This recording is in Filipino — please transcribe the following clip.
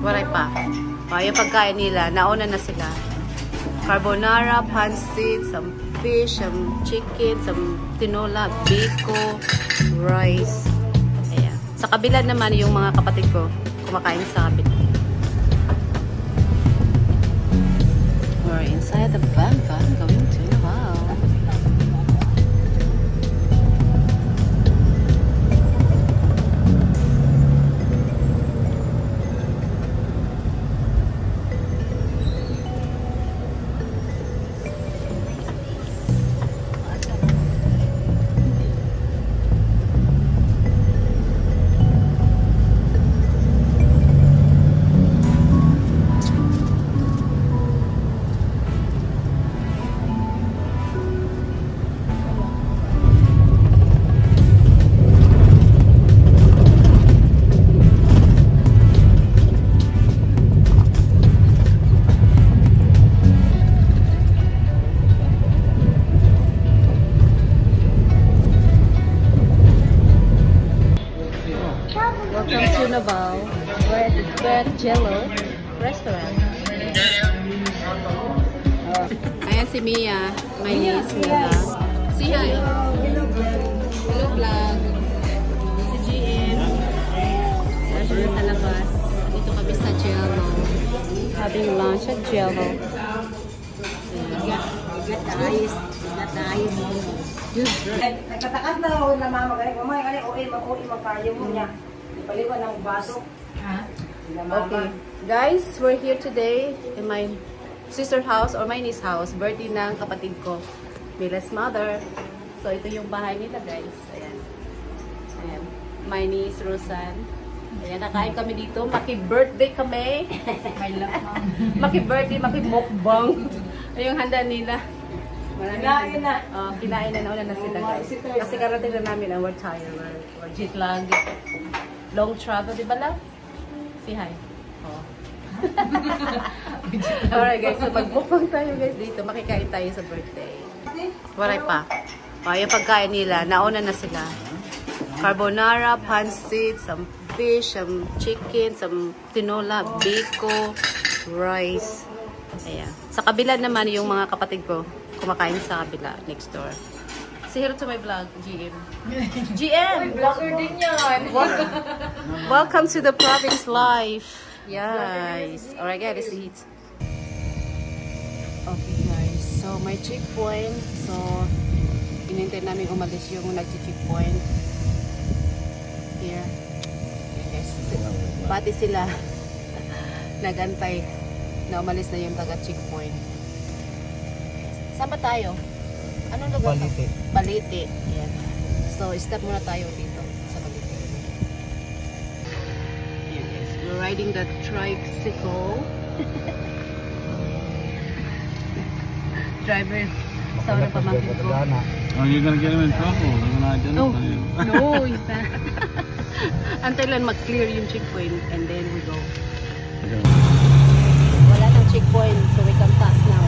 Waray pa. Yung pagkain nila, nauna na sila. Carbonara, pancit, some fish, some chicken, some tinola, biko, rice. Ayan. Sa kabila naman yung mga kapatid ko kumakain sa kabila. We're inside the van going to Davao. Welcome to Davao. We're at Jello restaurant. Ayan si Mia, my niece Mia. Say hi. Hello vlog. Si GM. Ayan siya sa labas. Dito kami sa Jello. Having lunch at Jello. Nagkatakas na ako na mama galing. Mamaya galing, o magkayo mo niya. Paliwan ng baso. Okay. Guys, we're here today in my sister's house or my niece's house. Birthday ng kapatid ko. Mila's mother. So, ito yung bahay nila, guys. Ayan. Ayan. My niece, Rosan. Ayan, nakain kami dito. Maki-birthday kami. I love mom. Maki-birthday, maki-mukbang. Yung handa nila. Kinain na. Kinain na. Nauna na sila, guys. Kasi karating na namin ang we're tired. We're jet lag. Long travel, di ba lang? Say hi. Oh. Alright guys, so magmukbang tayo guys dito. Makikain tayo sa birthday. Waray pa. Yung pagkain nila, nauna na sila. Carbonara, pancit, some fish, some chicken, some tinola, biko, rice. Ayan. Sa kabila naman yung mga kapatid ko kumakain sa kabila, next door. Say hello to my vlog, GM. GM! Vlogger din yan. Welcome to the province life. Yes. Alright guys, let's eat. Okay guys, so my checkpoint. So, inintay namin umalis yung nag-checkpoint. Here. Okay guys. Pati sila nagantay na umalis na yung taga-checkpoint. Saan ba tayo? Anong lugar? Balite. Balite. Yan. So, stop muna tayo dito sa Balite. Here guys, we're riding the tricycle. Driver, sa unang pamangkin ko. Oh, you're gonna get him in trouble. No, no, he's not. Antay lang mag-clear yung checkpoint and then we go. Okay. Wala nang checkpoint, so we can pass now.